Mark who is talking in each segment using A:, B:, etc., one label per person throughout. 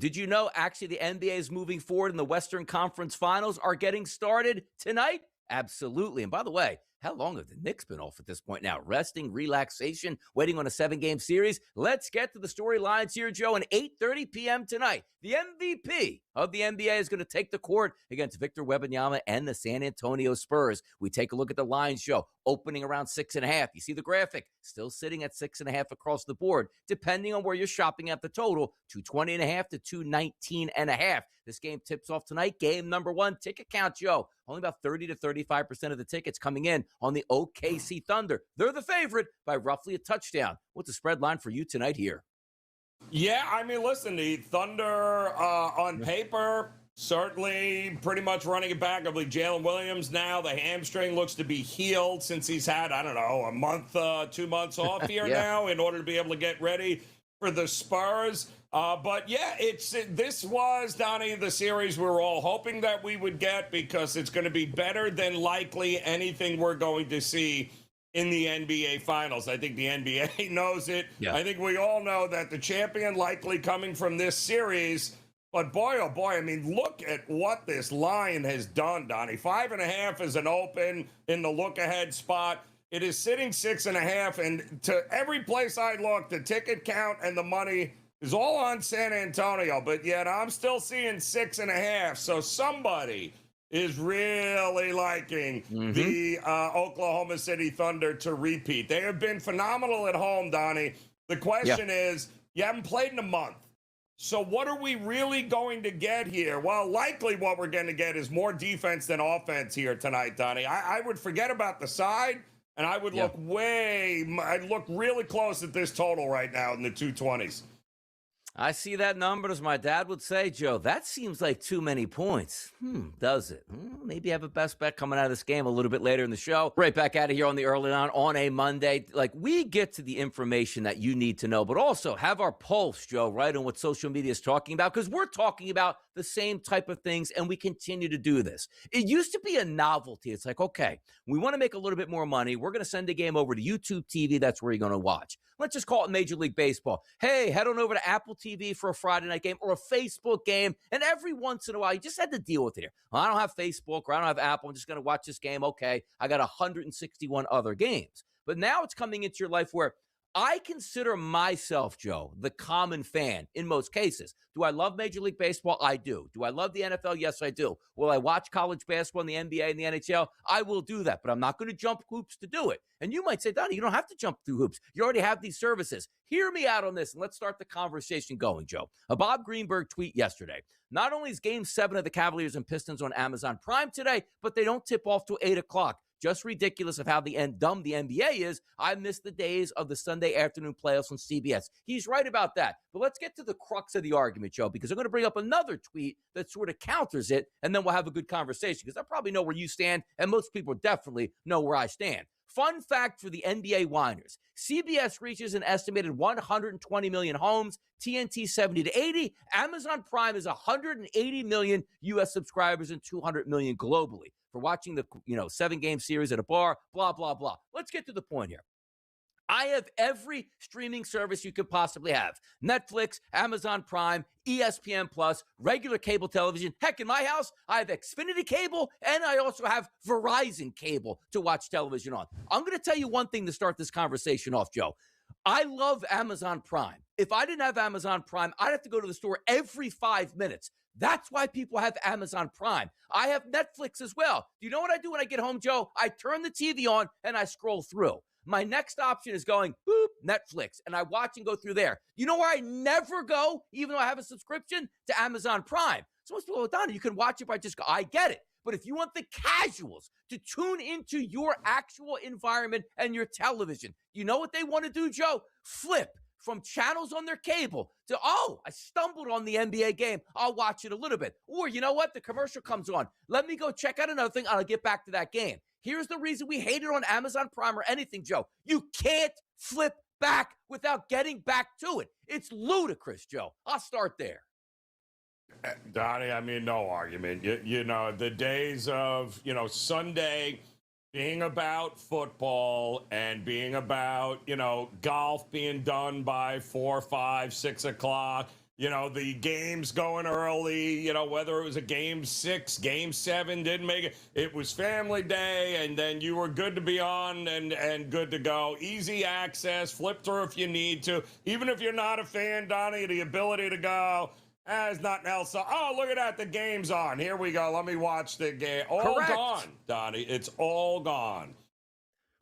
A: did you know actually the NBA is moving forward and the Western Conference Finals are getting started tonight? Absolutely. And by the way, how long have the Knicks been off at this point now? Resting, relaxation, waiting on a 7-game series? Let's get to the storylines here, Joe. At 8:30 p.m. tonight, the MVP of the NBA is going to take the court against Victor Wembanyama and the San Antonio Spurs. We take a look at the lines, Joe, opening around 6.5. You see the graphic, still sitting at 6.5 across the board, depending on where you're shopping at the total, 220.5 to 219.5. This game tips off tonight. Game number 1, ticket count, Joe. Only about 30 to 35% of the tickets coming in on the OKC Thunder. They're the favorite by roughly a touchdown. What's the spread line for you tonight here?
B: Yeah, I mean, listen, the Thunder on paper, certainly pretty much running it back. I believe Jalen Williams now, the hamstring looks to be healed since he's had, I don't know, a month, 2 months off here now in order to be able to get ready for the Spurs. But yeah, this was, Donnie, the series we were all hoping that we would get because it's going to be better than likely anything we're going to see in the NBA Finals. I think the NBA knows it. Yeah. I think we all know that the champion likely coming from this series. But boy, oh boy, I mean, look at what this line has done, Donnie. 5.5 is an open in the look-ahead spot. It is sitting 6.5, and to every place I look, the ticket count and the money is all on San Antonio, but yet I'm still seeing 6.5. So somebody is really liking the Oklahoma City Thunder to repeat. They have been phenomenal at home, Donnie. The question is, you haven't played in a month. So what are we really going to get here? Well, likely what we're going to get is more defense than offense here tonight, Donnie. I would forget about the side, and I would look I'd look really close at this total right now in the 220s.
A: I see that number, as my dad would say, Joe. That seems like too many points. Does it? Maybe have a best bet coming out of this game a little bit later in the show. Right back out of here on the Early Line on a Monday. Like, we get to the information that you need to know, but also have our pulse, Joe, right, on what social media is talking about, because we're talking about the same type of things, and we continue to do this. It used to be a novelty. It's like, okay, we want to make a little bit more money. We're going to send a game over to YouTube TV. That's where you're going to watch. Let's just call it Major League Baseball. Hey, head on over to Apple TV for a Friday night game or a Facebook game. And every once in a while, you just had to deal with it here. Well, I don't have Facebook or I don't have Apple. I'm just going to watch this game. Okay, I got 161 other games. But now it's coming into your life where I consider myself, Joe, the common fan in most cases. Do I love Major League Baseball? I do. Do I love the NFL? Yes, I do. Will I watch college basketball in the NBA and the NHL? I will do that, but I'm not going to jump hoops to do it. And you might say, Donnie, you don't have to jump through hoops. You already have these services. Hear me out on this, and let's start the conversation going, Joe. A Bob Greenberg tweet yesterday. Not only is Game 7 of the Cavaliers and Pistons on Amazon Prime today, but they don't tip off till 8 o'clock. Just ridiculous of how dumb the NBA is. I miss the days of the Sunday afternoon playoffs on CBS. He's right about that. But let's get to the crux of the argument, Joe, because I'm going to bring up another tweet that sort of counters it, and then we'll have a good conversation, because I probably know where you stand, and most people definitely know where I stand. Fun fact for the NBA whiners. CBS reaches an estimated 120 million homes, TNT 70 to 80. Amazon Prime is 180 million U.S. subscribers and 200 million globally for watching the 7-game series at a bar, blah, blah, blah. Let's get to the point here. I have every streaming service you could possibly have. Netflix, Amazon Prime, ESPN Plus, regular cable television. Heck, in my house, I have Xfinity cable, and I also have Verizon cable to watch television on. I'm going to tell you one thing to start this conversation off, Joe. I love Amazon Prime. If I didn't have Amazon Prime, I'd have to go to the store every 5 minutes. That's why people have Amazon Prime. I have Netflix as well. Do you know what I do when I get home, Joe? I turn the TV on and I scroll through. My next option is going, boop, Netflix, and I watch and go through there. You know where I never go, even though I have a subscription? To Amazon Prime. So most people are done. You can watch it by just go. I get it. But if you want the casuals to tune into your actual environment and your television, you know what they want to do, Joe? Flip from channels on their cable to, I stumbled on the NBA game. I'll watch it a little bit. Or you know what? The commercial comes on. Let me go check out another thing. I'll get back to that game. Here's the reason we hate it on Amazon Prime or anything, Joe. You can't flip back without getting back to it. It's ludicrous, Joe. I'll start there.
B: Donnie, I mean, no argument. You know, the days of, Sunday being about football and being about, golf being done by 4, 5, 6 o'clock. the games going early, whether it was a game 6, game 7, didn't make it. It was family day, and then you were good to be on and good to go. Easy access, flip through if you need to. Even if you're not a fan, Donnie, the ability to go, there's nothing else. Oh, look at that, the game's on. Here we go. Let me watch the game. All
A: Correct.
B: gone, Donnie. It's all gone.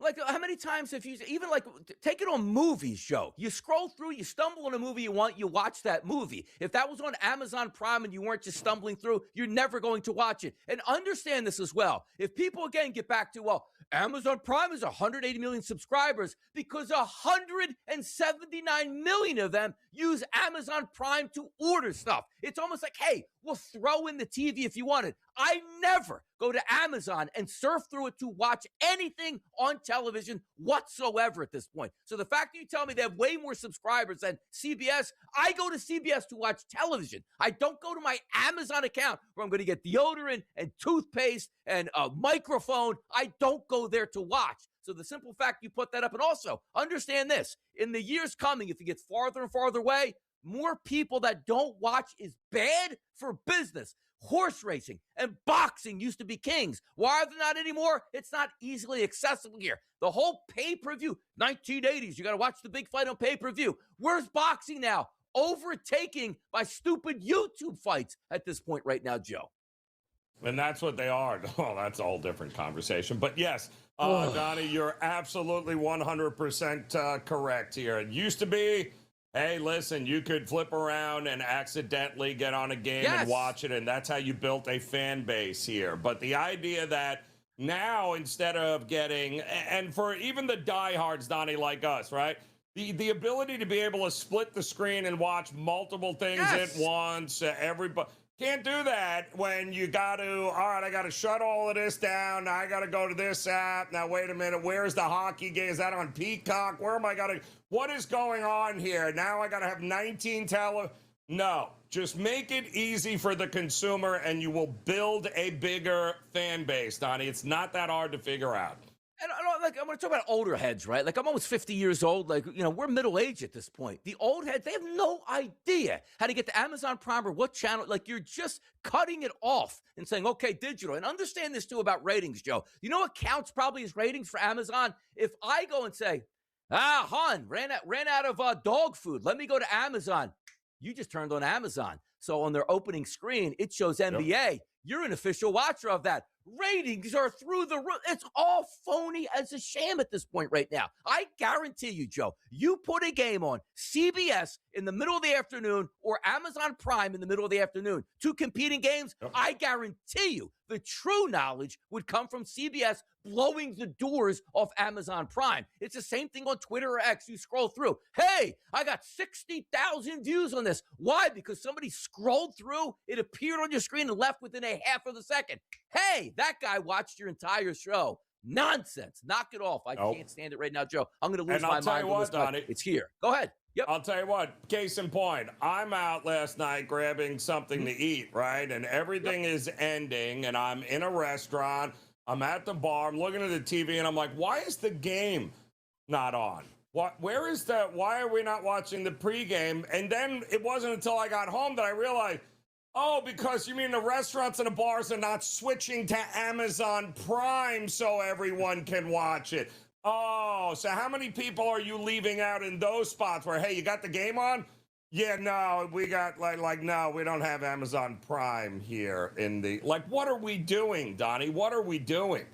A: Like, how many times have you, even like, take it on movies, Joe. You scroll through, you stumble on a movie you want, you watch that movie. If that was on Amazon Prime and you weren't just stumbling through, you're never going to watch it. And understand this as well. If people, again, get back to, well, Amazon Prime is 180 million subscribers because 179 million of them use Amazon Prime to order stuff. It's almost like, hey, we'll throw in the TV if you want it. I never go to Amazon and surf through it to watch anything on television whatsoever at this point. So the fact that you tell me they have way more subscribers than CBS, I go to CBS to watch television. I don't go to my Amazon account where I'm going to get deodorant and toothpaste and a microphone. I don't go there to watch. So the simple fact you put that up, and also understand this, in the years coming, if you get farther and farther away, more people that don't watch is bad for business. Horse racing and boxing used to be kings. Why are they not anymore? It's not easily accessible here. The whole pay-per-view, 1980s, you got to watch the big fight on pay-per-view. Where's boxing now? Overtaken by stupid YouTube fights at this point right now, Joe.
B: And that's what they are. Oh, that's a whole different conversation. But yes, Donnie, you're absolutely 100% correct here. It used to be, hey, listen, you could flip around and accidentally get on a game and watch it, and that's how you built a fan base here. But the idea that now, instead of getting, and for even the diehards, Donnie, like us, right? The ability to be able to split the screen and watch multiple things at once, everybody can't do that when you got to, all right, I got to shut all of this down. Now I got to go to this app. Now, wait a minute. Where's the hockey game? Is that on Peacock? Where am I going to, what is going on here? Now I got to have 19 No, just make it easy for the consumer and you will build a bigger fan base, Donnie. It's not that hard to figure out.
A: And I'm going to talk about older heads, right? Like, I'm almost 50 years old. Like, we're middle-aged at this point. The old heads, they have no idea how to get to Amazon Prime or what channel. Like, you're just cutting it off and saying, okay, digital. And understand this, too, about ratings, Joe. You know what counts probably as ratings for Amazon? If I go and say, hon, ran out of dog food. Let me go to Amazon. You just turned on Amazon. So on their opening screen, it shows NBA. Yep. You're an official watcher of that. Ratings are through the roof. It's all phony as a sham at this point right now. I guarantee you, Joe, you put a game on CBS in the middle of the afternoon or Amazon Prime in the middle of the afternoon, two competing games, I guarantee you the true knowledge would come from CBS blowing the doors off Amazon Prime. It's the same thing on Twitter or X. You scroll through. Hey, I got 60,000 views on this. Why? Because somebody scrolled through, it appeared on your screen and left within a half of a second. Hey, that guy watched your entire show. Nonsense. Knock it off. I can't stand it right now, Joe. I'm going to lose my mind on this, Donnie. It's here. Go ahead. Yep.
B: I'll tell you what, case in point, I'm out last night grabbing something to eat, right? And everything is ending, and I'm in a restaurant. I'm at the bar. I'm looking at the TV, and I'm like, why is the game not on? Where is that? Why are we not watching the pregame? And then it wasn't until I got home that I realized, oh, because you mean the restaurants and the bars are not switching to Amazon Prime so everyone can watch it. Oh, so how many people are you leaving out in those spots where, hey, you got the game on? Yeah, no, we got no, we don't have Amazon Prime here in the, what are we doing, Donnie? What are we doing?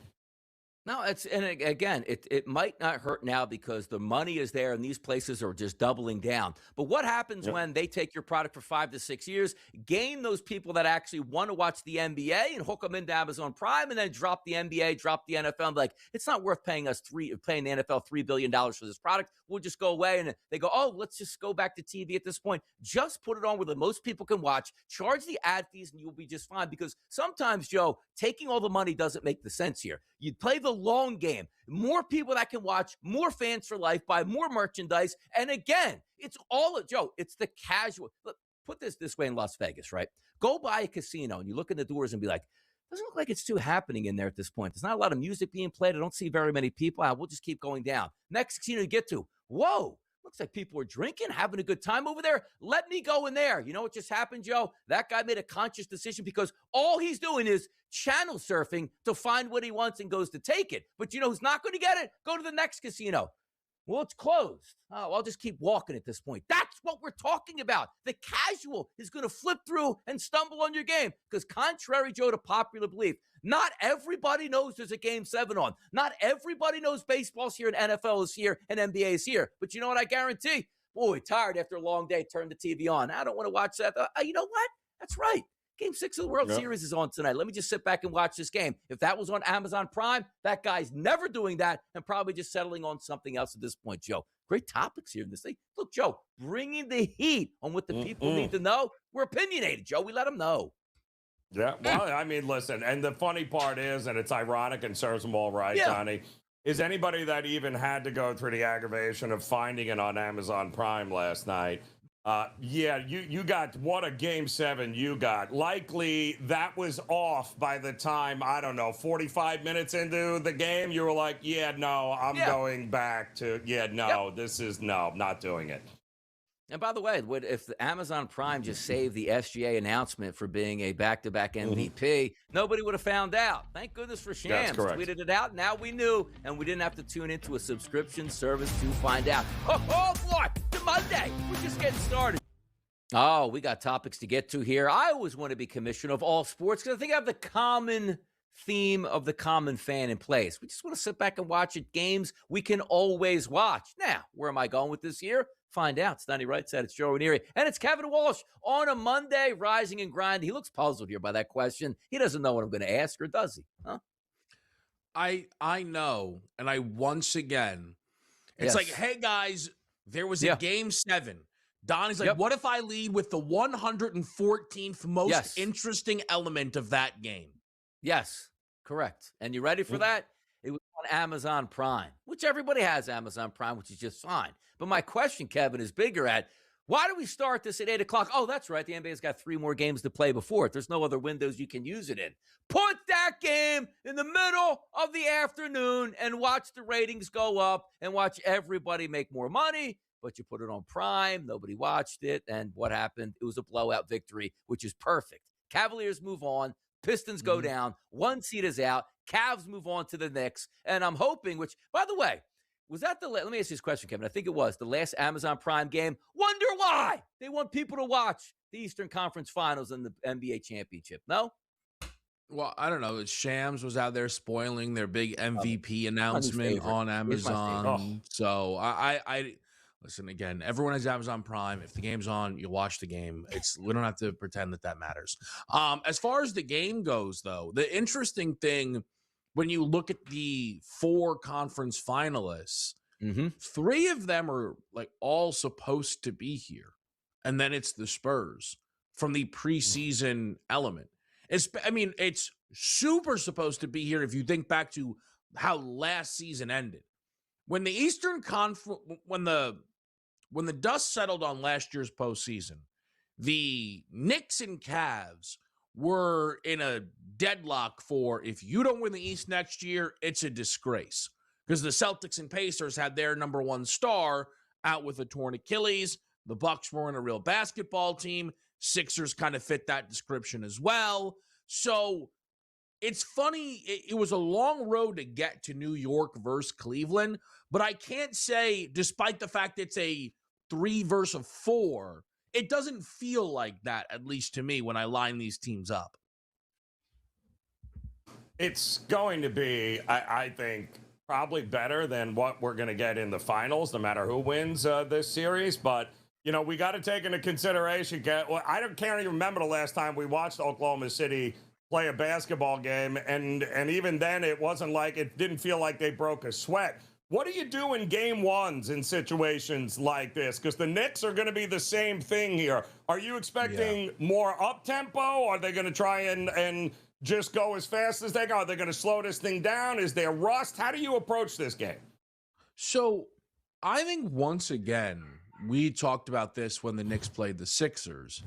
A: No, and again, it might not hurt now because the money is there and these places are just doubling down. But what happens when they take your product for 5 to 6 years, gain those people that actually want to watch the NBA and hook them into Amazon Prime and then drop the NBA, drop the NFL? Like, it's not worth paying the NFL $3 billion for this product. We'll just go away. And they go, oh, let's just go back to TV at this point. Just put it on where the most people can watch, charge the ad fees, and you'll be just fine. Because sometimes, Joe, taking all the money doesn't make the sense here. You play the long game. More people that can watch, more fans for life, buy more merchandise. And again, it's all, Joe, it's the casual. Look, put this way in Las Vegas, right? Go buy a casino and you look in the doors and be like, doesn't look like it's too happening in there at this point. There's not a lot of music being played. I don't see very many people. We'll just keep going down. Next casino you get to, whoa, Looks like people are drinking, having a good time over there. Let me go in there. You know what just happened, Joe? That guy made a conscious decision because all he's doing is channel surfing to find what he wants and goes to take it. But you know who's not going to get it? Go to the next casino. Well, it's closed. Oh, I'll just keep walking at this point. That's what we're talking about. The casual is going to flip through and stumble on your game because contrary, Joe, to popular belief, not everybody knows there's a Game 7 on. Not everybody knows baseball's here and NFL is here and NBA is here. But you know what I guarantee? Boy, tired after a long day, turn the TV on. I don't want to watch that. You know what? That's right. Game 6 of the World Series is on tonight. Let me just sit back and watch this game. If that was on Amazon Prime, that guy's never doing that and probably just settling on something else at this point, Joe. Great topics here in this thing. Look, Joe, bringing the heat on what the people need to know. We're opinionated, Joe. We let them know.
B: Yeah, well, I mean, listen, and the funny part is, and it's ironic and serves them all right, Johnny, is anybody that even had to go through the aggravation of finding it on Amazon Prime last night, you got, what a Game 7 you got. Likely that was off by the time, I don't know, 45 minutes into the game. You were like, I'm going back to, this is, not doing it.
A: And by the way, if the Amazon Prime just saved the SGA announcement for being a back-to-back MVP, nobody would have found out. Thank goodness for Shams. Tweeted it out. Now we knew, and we didn't have to tune into a subscription service to find out. Oh boy, it's Monday. We're just getting started. Oh, we got topics to get to here. I always want to be commissioner of all sports because I think I have the common theme of the common fan in place. We just want to sit back and watch it. Games we can always watch. Now, where am I going with this here? Find out. It's Donnie Right Side. It's Joe Ranieri. And it's Kevin Walsh on a Monday, rising and grinding. He looks puzzled here by that question. He doesn't know what I'm going to ask, or does he? Huh?
C: I know. And I once again, it's like, hey, guys, there was a Game 7. Donnie's like, what if I lead with the 114th most interesting element of that game?
A: Yes, correct. And you ready for that? It was on Amazon Prime, which everybody has Amazon Prime, which is just fine. But my question, Kevin, is bigger at, why do we start this at 8 o'clock? Oh, that's right. The NBA's got 3 more games to play before it. There's no other windows you can use it in. Put that game in the middle of the afternoon and watch the ratings go up and watch everybody make more money. But you put it on Prime. Nobody watched it. And what happened? It was a blowout victory, which is perfect. Cavaliers move on. Pistons go down. 1 seed is out. Cavs move on to the Knicks. And I'm hoping, which, by the way, was that let me ask you this question, Kevin. I think it was the last Amazon Prime game. Wonder why? They want people to watch the Eastern Conference Finals and the NBA Championship. No?
C: Well, I don't know. Shams was out there spoiling their big MVP announcement on Amazon. So I listen, again, everyone has Amazon Prime. If the game's on, you watch the game. We don't have to pretend that matters. As far as the game goes, though, the interesting thing, when you look at the 4 conference finalists, 3 of them are like all supposed to be here. And then it's the Spurs from the preseason element. It's super supposed to be here if you think back to how last season ended. When the Eastern Conference, when the dust settled on last year's postseason, the Knicks and Cavs were in a deadlock for, if you don't win the East next year, it's a disgrace. Because the Celtics and Pacers had their number 1 star out with a torn Achilles. The Bucks weren't a real basketball team. Sixers kind of fit that description as well. So it's funny. It was a long road to get to New York versus Cleveland. But I can't say, despite the fact it's a 3 versus a 4, it doesn't feel like that, at least to me, when I line these teams up.
B: It's going to be, I think, probably better than what we're going to get in the finals, no matter who wins this series. But, we got to take into consideration, I can't even remember the last time we watched Oklahoma City play a basketball game. And even then, it didn't feel like they broke a sweat. What do you do in game 1s in situations like this? Because the Knicks are going to be the same thing here. Are you expecting more up-tempo? Are they going to try and just go as fast as they go? Are they going to slow this thing down? Is there rust? How do you approach this game?
C: So I think once again, we talked about this when the Knicks played the Sixers.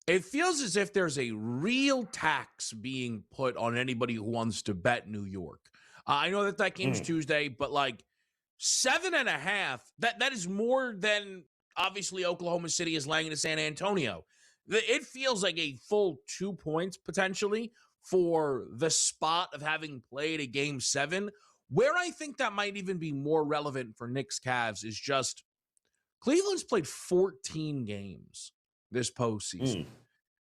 C: It feels as if there's a real tax being put on anybody who wants to bet New York. I know that game's Tuesday, but 7.5, that is more than obviously Oklahoma City is laying to San Antonio. It feels like a full 2 points potentially for the spot of having played a game 7. Where I think that might even be more relevant for Knicks Cavs is just Cleveland's played 14 games this postseason.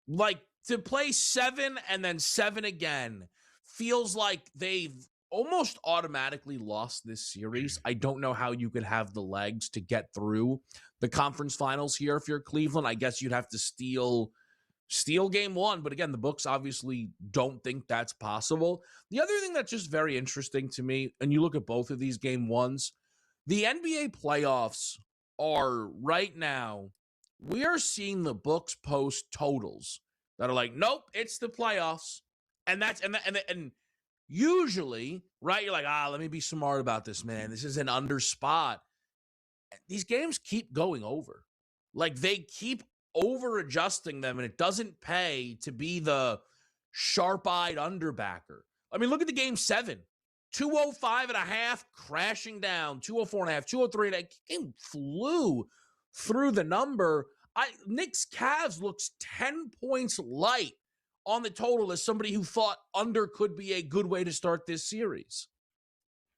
C: Like, to play 7 and then 7 again feels like they've almost automatically lost this series. I don't know how you could have the legs to get through the conference finals here if you're Cleveland. I guess you'd have to steal game 1, but again, the books obviously don't think that's possible. The other thing that's just very interesting to me, and you look at both of these game 1s, the NBA playoffs are right now, we are seeing the books post totals that are like, nope, it's the playoffs. And usually, right, you're like, let me be smart about this, man. This is an under spot. These games keep going over. Like, they keep over adjusting them, and it doesn't pay to be the sharp-eyed underbacker. I mean, look at the game 7. 205.5 crashing down, 204.5, 203.5. Game flew through the number. Knicks Cavs looks 10 points light on the total as somebody who thought under could be a good way to start this series.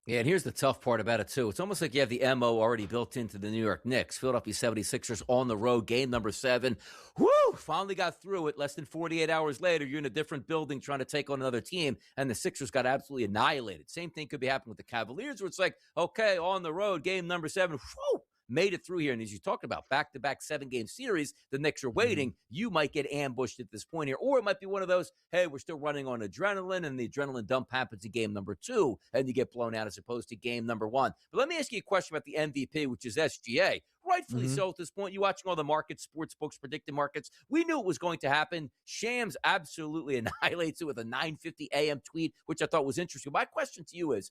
A: Yeah, and here's the tough part about it, too. It's almost like you have the MO already built into the New York Knicks. Philadelphia 76ers on the road, game number 7. Woo! Finally got through it. Less than 48 hours later, you're in a different building trying to take on another team, and the Sixers got absolutely annihilated. Same thing could be happening with the Cavaliers, where it's like, okay, on the road, game number 7. Whew! Made it through here. And as you talked about, back-to-back 7-game series, the Knicks are waiting. You might get ambushed at this point here. Or it might be one of those, hey, we're still running on adrenaline, and the adrenaline dump happens in game number 2, and you get blown out as opposed to game number 1. But let me ask you a question about the MVP, which is SGA. Rightfully so at this point. You're watching all the markets, sports books, predicted markets. We knew it was going to happen. Shams absolutely annihilates it with a 9:50 a.m. tweet, which I thought was interesting. My question to you is,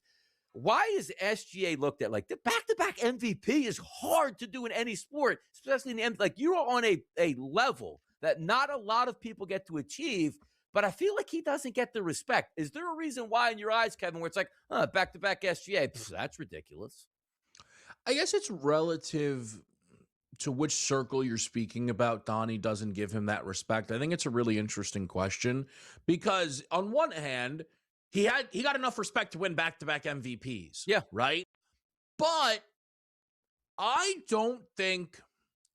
A: why is SGA looked at like the back-to-back MVP is hard to do in any sport, especially in the end? Like, you're on a level that not a lot of people get to achieve, but I feel like he doesn't get the respect. Is there a reason why in your eyes, Kevin, where it's like, back-to-back SGA? That's ridiculous.
C: I guess it's relative to which circle you're speaking about. Donnie doesn't give him that respect. I think it's a really interesting question because on one hand, he got enough respect to win back-to-back MVPs.
A: Yeah.
C: Right? But I don't think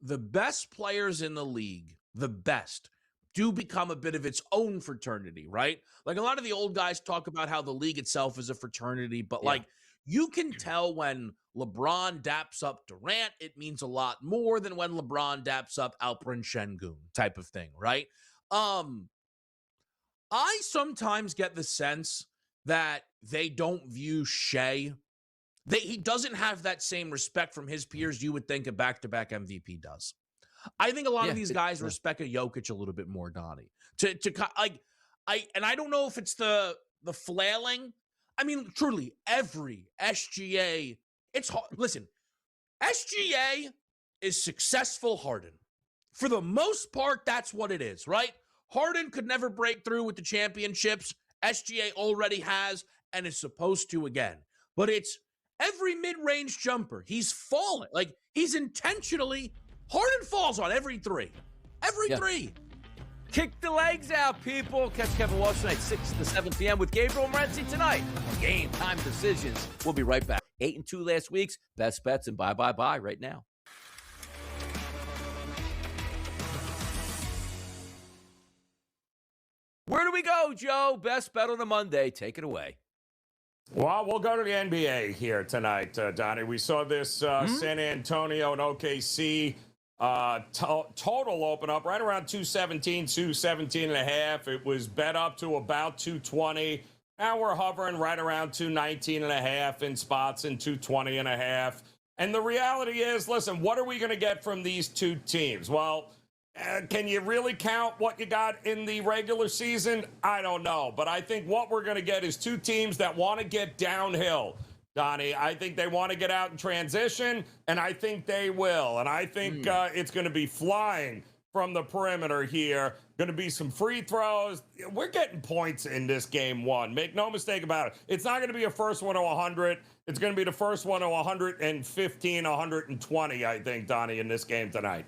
C: the best players in the league, the best, do become a bit of its own fraternity, right? Like, a lot of the old guys talk about how the league itself is a fraternity, but like, you can tell when LeBron daps up Durant, it means a lot more than when LeBron daps up Alperen Şengün type of thing, right? I sometimes get the sense that they don't view Shea. He doesn't have that same respect from his peers you would think a back-to-back MVP does. I think a lot of these guys respect a Jokic a little bit more, Donnie. I don't know if it's the flailing. I mean, truly, every SGA, it's hard. Listen, SGA is successful Harden. For the most part, that's what it is, right? Harden could never break through with the championships. SGA already has and is supposed to again. But it's every mid-range jumper. He's falling. Like, he's intentionally, Harden falls on every 3. Every 3.
A: Kick the legs out, people. Catch Kevin Walsh tonight, 6 to 7 p.m. with Gabriel Morency tonight. Game Time Decisions. We'll be right back. 8-2 last week's best bets and buy right now. Where do we go, Joe? Best bet on a Monday. Take it away.
B: Well, we'll go to the NBA here tonight, Donnie. We saw this San Antonio and OKC total open up right around 217, 217.5. It was bet up to about 220. Now we're hovering right around 219.5 in spots and 220.5. And the reality is, listen, what are we going to get from these two teams? Well, can you really count what you got in the regular season? I don't know. But I think what we're going to get is two teams that want to get downhill. Donnie, I think they want to get out in transition, and I think they will. And I think it's going to be flying from the perimeter here. Going to be some free throws. We're getting points in this game one. Make no mistake about it. It's not going to be a first one to 100. It's going to be the first one to 115, 120, I think, Donnie, in this game tonight.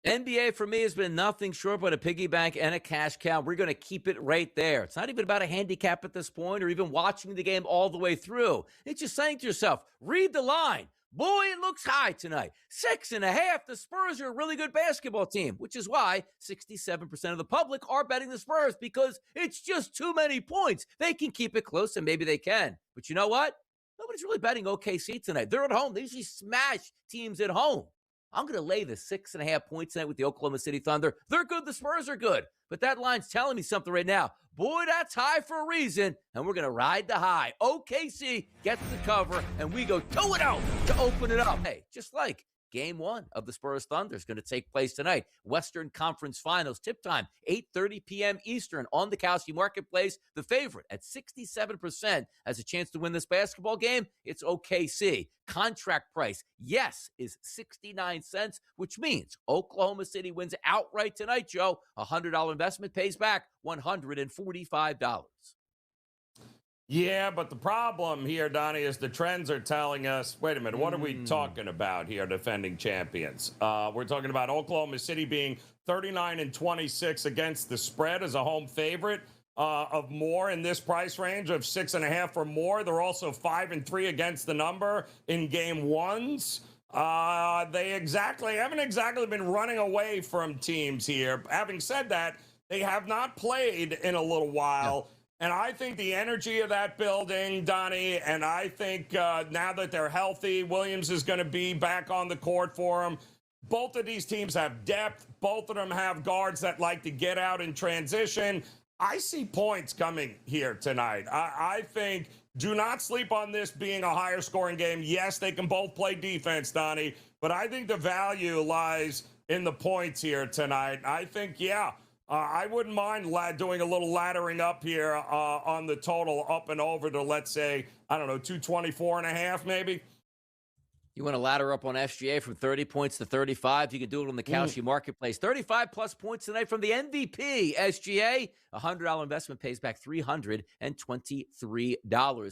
A: NBA for me has been nothing short but a piggy bank and a cash cow. We're going to keep it right there. It's not even about a handicap at this point or even watching the game all the way through. It's just saying to yourself, read the line. Boy, it looks high tonight. 6.5. The Spurs are a really good basketball team, which is why 67% of the public are betting the Spurs because it's just too many points. They can keep it close, and maybe they can. But you know what? Nobody's really betting OKC tonight. They're at home. They usually smash teams at home. I'm going to lay the 6.5 points tonight with the Oklahoma City Thunder. They're good. The Spurs are good. But that line's telling me something right now. Boy, that's high for a reason, and we're going to ride the high. OKC gets the cover, and we go 2-0 to open it up. Hey, just like Game 1 of the Spurs Thunder is going to take place tonight. Western Conference Finals, tip time, 8:30 p.m. Eastern on the Kalshi Marketplace. The favorite at 67% has a chance to win this basketball game. It's OKC. Contract price, yes, is 69 cents, which means Oklahoma City wins outright tonight, Joe. A $100 investment pays back $145.
B: Yeah, but the problem here, Donnie, is the trends are telling us, wait a minute, what are we talking about here, defending champions? We're talking about Oklahoma City being 39-26 against the spread as a home favorite of more in this price range of 6.5 or more. They're also 5-3 against the number in game ones. They haven't exactly been running away from teams here. Having said that, they have not played in a little while. Yeah. And I think the energy of that building, Donnie, and I think now that they're healthy, Williams is going to be back on the court for them. Both of these teams have depth. Both of them have guards that like to get out in transition. I see points coming here tonight. I think do not sleep on this being a higher scoring game. Yes, they can both play defense, Donnie, but I think the value lies in the points here tonight. I think, I wouldn't mind doing a little laddering up here on the total up and over to, let's say, 224.5 maybe.
A: You want to ladder up on SGA from 30 points to 35? You can do it on the Kalshi Marketplace. 35-plus points tonight from the MVP, SGA. A $100 investment pays back $323.